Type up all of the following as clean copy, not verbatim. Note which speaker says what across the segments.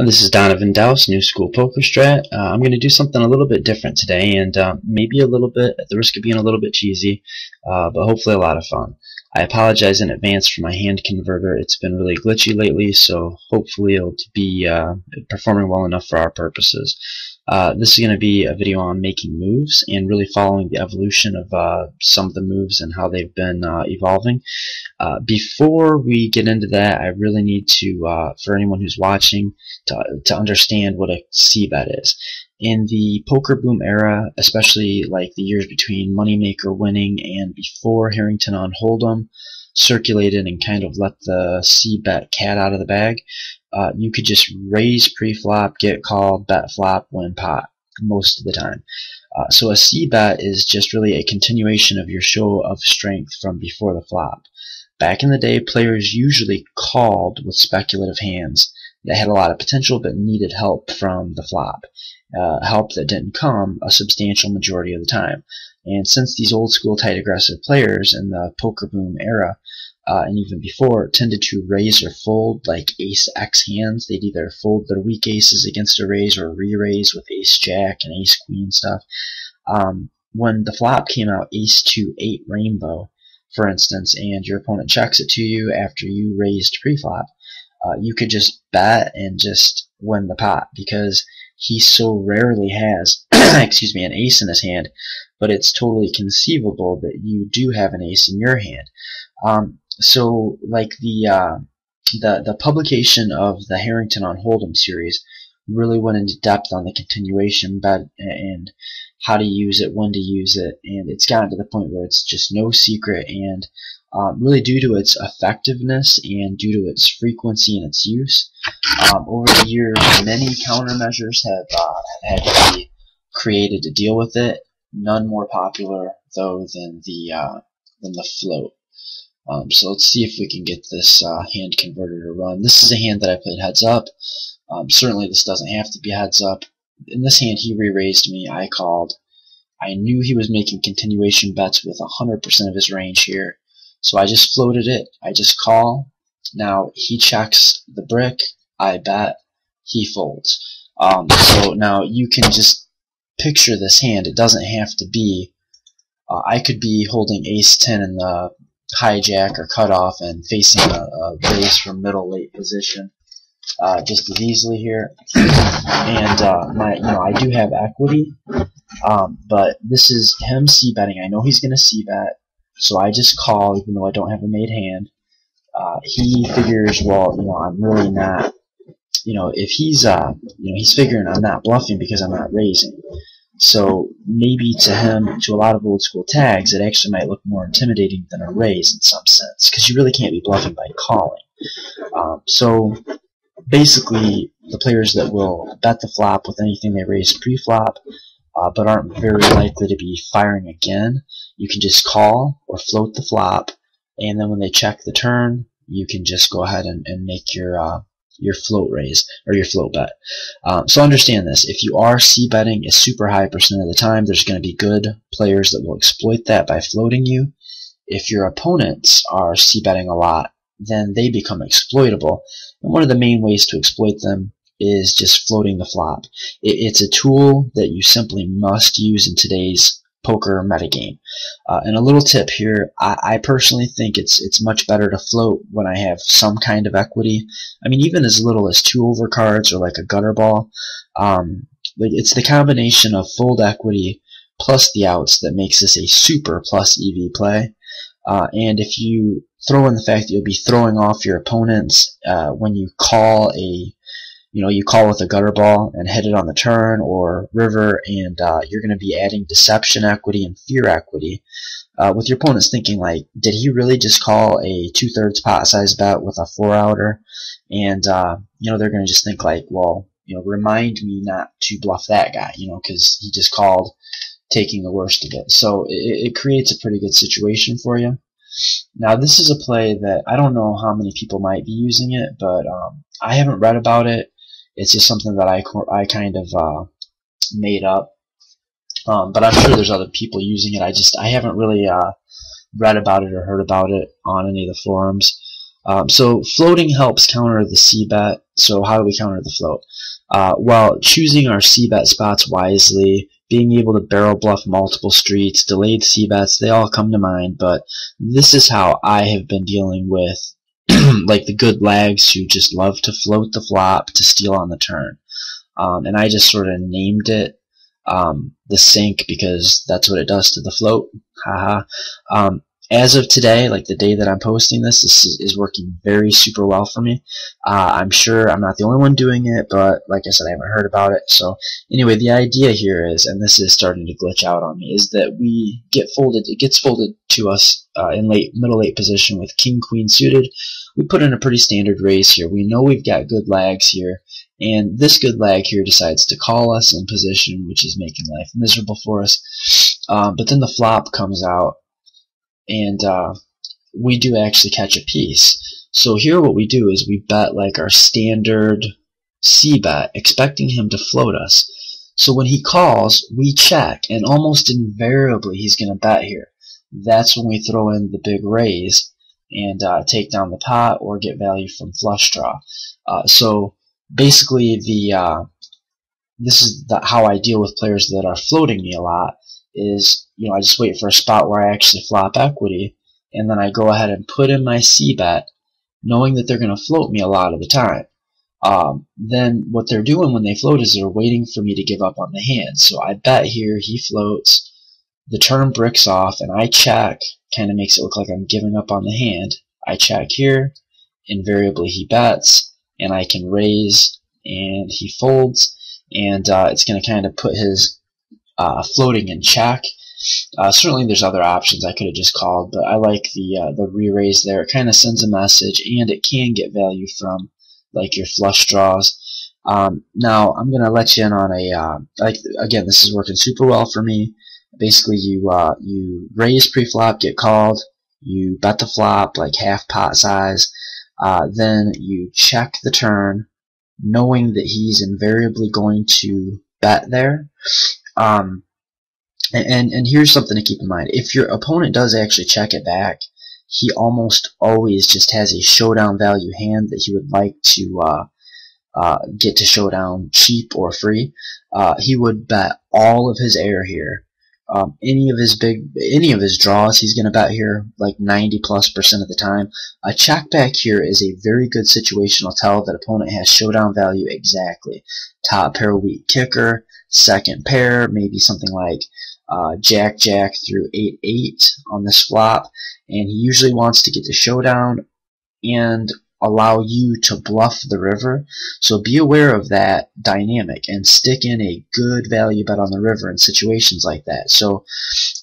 Speaker 1: This is Donovan Dowse, New School Poker Strat. I'm going to do something a little bit different today, and maybe a little bit, at the risk of being a little bit cheesy, but hopefully a lot of fun. I apologize in advance for my hand converter. It's been really glitchy lately, so hopefully it'll be performing well enough for our purposes. This is going to be a video on making moves and really following the evolution of some of the moves and how they've been evolving. Before we get into that, I really need to, for anyone who's watching, to understand what a c-bet is. In the poker boom era, especially like the years between Moneymaker winning and before Harrington on Hold'em circulated and kind of let the c-bet cat out of the bag, you could just raise pre-flop, get called, bet flop, win pot most of the time. So a c-bet is just really a continuation of your show of strength from before the flop. Back in the day, players usually called with speculative hands that had a lot of potential but needed help from the flop. Help that didn't come a substantial majority of the time. And since these old school tight aggressive players in the poker boom era, and even before, tended to raise or fold like ace-x hands, they'd either fold their weak aces against a raise or re-raise with ace-jack and ace-queen stuff. When the flop came out ace-2-8 rainbow, for instance, and your opponent checks it to you after you raised pre-flop, you could just bet and just win the pot because he so rarely has excuse me, an ace in his hand, but it's totally conceivable that you do have an ace in your hand. So like the publication of the Harrington on Hold'em series really went into depth on the continuation bet and how to use it, when to use it, and it's gotten to the point where it's just no secret, and really due to its effectiveness and due to its frequency and its use, over the years many countermeasures have had to be created to deal with it. None more popular though than the float. So let's see if we can get this hand converter to run. This is a hand that I played heads up. Certainly this doesn't have to be heads up. In this hand he re-raised me, I called. I knew he was making continuation bets with 100% of his range here, so I just floated it. I just call. Now he checks the brick, I bet, he folds. So now you can just picture this hand. It doesn't have to be, I could be holding ace-10 in the hijack or cutoff and facing a raise from middle late position just as easily here, and I do have equity, but this is him c-betting. I know he's going to c-bet, so I just call even though I don't have a made hand. He figures, well, I'm really not, if he's he's figuring I'm not bluffing because I'm not raising. So maybe to him, to a lot of old school tags, it actually might look more intimidating than a raise in some sense, because you really can't be bluffing by calling. So basically, the players that will bet the flop with anything they raise pre-flop, but aren't very likely to be firing again, you can just call or float the flop, and then when they check the turn, you can just go ahead and make your float raise or your float bet. So understand this: if you are c-betting a super high percent of the time, there's going to be good players that will exploit that by floating you. If your opponents are c-betting a lot, then they become exploitable. And one of the main ways to exploit them is just floating the flop. It's a tool that you simply must use in today's poker metagame. And a little tip here, I personally think it's much better to float when I have some kind of equity. I mean, even as little as 2 overcards or like a gutter ball. It's the combination of fold equity plus the outs that makes this a super plus EV play. And if you throw in the fact that you'll be throwing off your opponents when you call you call with a gutter ball and hit it on the turn or river, and you're going to be adding deception equity and fear equity, with your opponents thinking like, did he really just call a 2/3 pot size bet with a 4-outer? And they're going to just think like, well, remind me not to bluff that guy, because he just called taking the worst of it. So it creates a pretty good situation for you. Now this is a play that I don't know how many people might be using it, but I haven't read about it. It's just something that I kind of made up, but I'm sure there's other people using it. I haven't really read about it or heard about it on any of the forums. So floating helps counter the c-bet. So how do we counter the float? Well, choosing our c-bet spots wisely, being able to barrel bluff multiple streets, delayed c-bets, they all come to mind, but this is how I have been dealing with like the good lags who just love to float the flop to steal on the turn. And I just sort of named it the sink because that's what it does to the float. Haha. As of today, like the day that I'm posting this, is working very super well for me. I'm sure I'm not the only one doing it, but like I said, I haven't heard about it. So anyway, the idea here is, and this is starting to glitch out on me, is that we get folded. It gets folded to us in middle late position with king queen suited. We put in a pretty standard raise here. We know we've got good lags here, and this good lag here decides to call us in position, which is making life miserable for us. But then the flop comes out, and we do actually catch a piece. So here what we do is we bet like our standard c-bet, expecting him to float us. So when he calls, we check, and almost invariably he's going to bet here. That's when we throw in the big raise and take down the pot or get value from flush draw. So basically this is how I deal with players that are floating me a lot. Is, I just wait for a spot where I actually flop equity, and then I go ahead and put in my c-bet, knowing that they're going to float me a lot of the time. Then what they're doing when they float is they're waiting for me to give up on the hand. So I bet here, he floats, the turn bricks off, and I check, kind of makes it look like I'm giving up on the hand. I check here, invariably he bets, and I can raise, and he folds, and it's going to kind of put his floating in check. Certainly there's other options I could have just called, but I like the re-raise there. It kind of sends a message, and it can get value from like your flush draws. Now I'm going to let you in on a again, this is working super well for me. Basically you raise pre-flop, get called, you bet the flop like half pot size, then you check the turn, knowing that he's invariably going to bet there. And here's something to keep in mind. If your opponent does actually check it back, he almost always just has a showdown value hand that he would like to get to showdown cheap or free. He would bet all of his air here. Any of his draws he's going to bet here like 90+% of the time. A check back here is a very good situational tell that opponent has showdown value exactly. Top pair weak kicker, second pair, maybe something like Jack-Jack through 8-8 on this flop, and he usually wants to get to showdown and allow you to bluff the river. So be aware of that dynamic and stick in a good value bet on the river in situations like that. So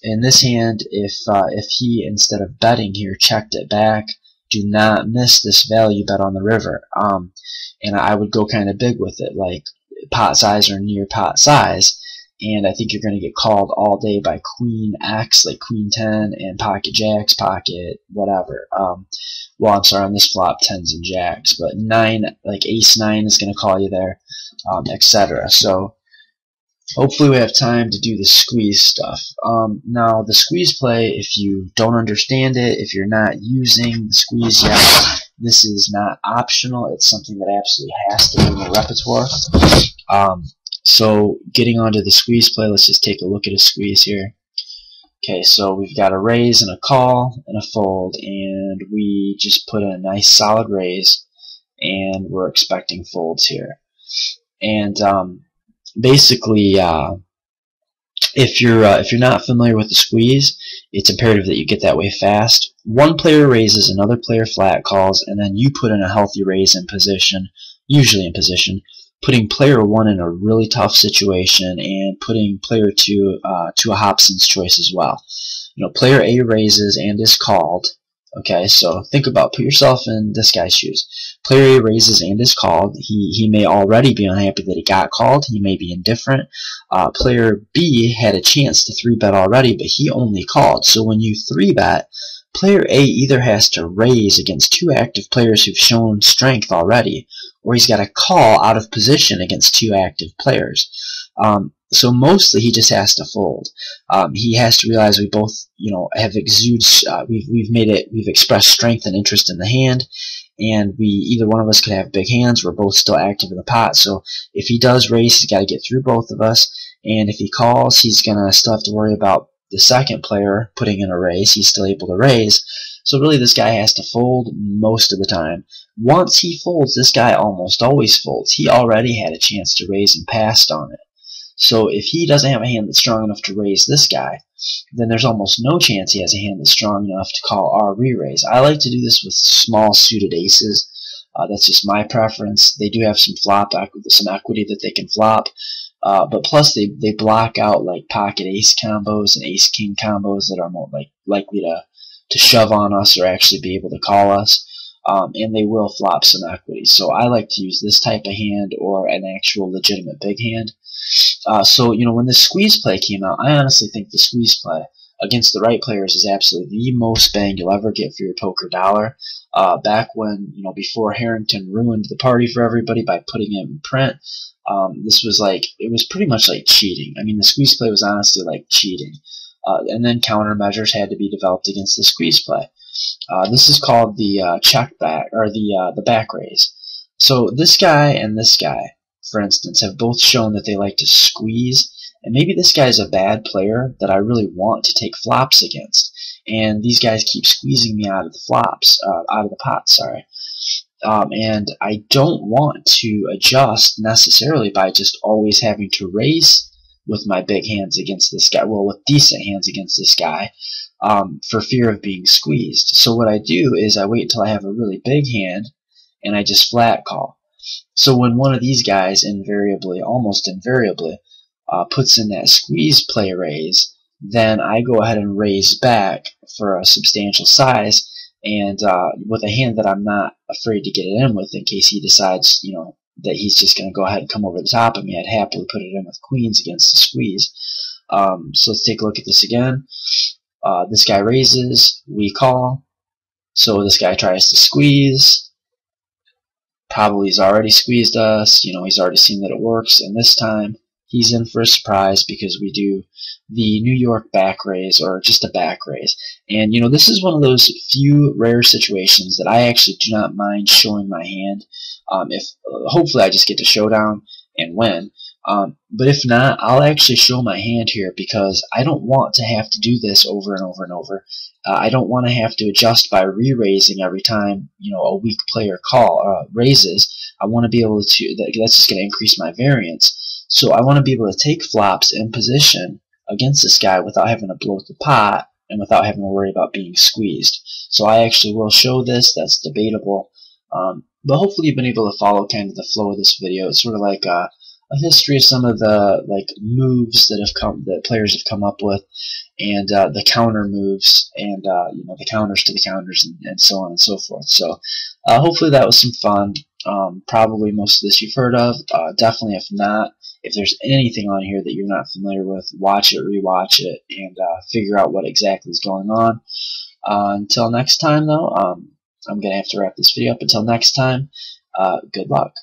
Speaker 1: in this hand, if he, instead of betting here, checked it back, do not miss this value bet on the river. And I would go kind of big with it, like pot size or near pot size. And I think you're going to get called all day by Queen X, like Queen 10 and pocket jacks, pocket whatever. Well, I'm sorry, on this flop, 10s and jacks, but 9, like ace 9 is going to call you there, etc. So hopefully we have time to do the squeeze stuff. Now, the squeeze play, if you don't understand it, if you're not using the squeeze yet, this is not optional. It's something that absolutely has to be in the repertoire. So getting onto the squeeze play, let's just take a look at a squeeze here. Okay, so we've got a raise and a call and a fold, and we just put in a nice solid raise, and we're expecting folds here. And basically, if you're not familiar with the squeeze, it's imperative that you get that way fast. One player raises, another player flat calls, and then you put in a healthy raise in position, usually in position, putting player 1 in a really tough situation and putting player 2 to a Hobson's choice as well. Player A raises and is called. Okay, so put yourself in this guy's shoes. Player A raises and is called. He may already be unhappy that he got called. He may be indifferent. Player B had a chance to 3-bet already, but he only called. So when you 3-bet, player A either has to raise against 2 active players who've shown strength already, or he's got to call out of position against 2 active players. So mostly he just has to fold. He has to realize we both, have we've expressed strength and interest in the hand, and either one of us could have big hands. We're both still active in the pot. So if he does raise, he's got to get through both of us, and if he calls, he's gonna still have to worry about the second player putting in a raise. He's still able to raise. So really, this guy has to fold most of the time. Once he folds, this guy almost always folds. He already had a chance to raise and passed on it. So if he doesn't have a hand that's strong enough to raise this guy, then there's almost no chance he has a hand that's strong enough to call our re-raise. I like to do this with small suited aces. That's just my preference. They do have some equity that they can flop, but plus they block out like pocket ace combos and ace king combos that are more likely to shove on us or actually be able to call us. And they will flop some equity. So I like to use this type of hand or an actual legitimate big hand. So when the squeeze play came out, I honestly think the squeeze play against the right players is absolutely the most bang you'll ever get for your poker dollar. Back when, before Harrington ruined the party for everybody by putting it in print, it was pretty much like cheating. I mean, the squeeze play was honestly like cheating. And then countermeasures had to be developed against the squeeze play. This is called the checkback, or the back raise. So this guy and this guy, for instance, have both shown that they like to squeeze, and maybe this guy's a bad player that I really want to take flops against, and these guys keep squeezing me out of the pot, sorry. And I don't want to adjust necessarily by just always having to raise with my big hands against this guy, well, with decent hands against this guy, for fear of being squeezed. So what I do is I wait until I have a really big hand, and I just flat call. So when one of these guys almost invariably, puts in that squeeze play raise, then I go ahead and raise back for a substantial size, and with a hand that I'm not afraid to get it in with in case he decides, that he's just going to go ahead and come over the top of me. I'd happily put it in with queens against the squeeze. So let's take a look at this again. This guy raises, we call. So this guy tries to squeeze. Probably he's already squeezed us, he's already seen that it works, and this time he's in for a surprise because we do the New York back raise, or just a back raise. And this is one of those few rare situations that I actually do not mind showing my hand. Hopefully I just get to showdown and win. But if not, I'll actually show my hand here because I don't want to have to do this over and over and over. I don't want to have to adjust by re-raising every time a weak player raises. I want to be able to. That's just going to increase my variance. So I want to be able to take flops in position against this guy without having to bloat the pot and without having to worry about being squeezed. So I actually will show this. That's debatable. But hopefully you've been able to follow kind of the flow of this video. It's sort of like a history of some of the moves that players have come up with, and the counter moves, and the counters to the counters, and so on and so forth. So hopefully that was some fun. Probably most of this you've heard of. Definitely, if not, if there's anything on here that you're not familiar with, watch it, rewatch it, and figure out what exactly is going on. Until next time, though, I'm gonna have to wrap this video up. Until next time, good luck.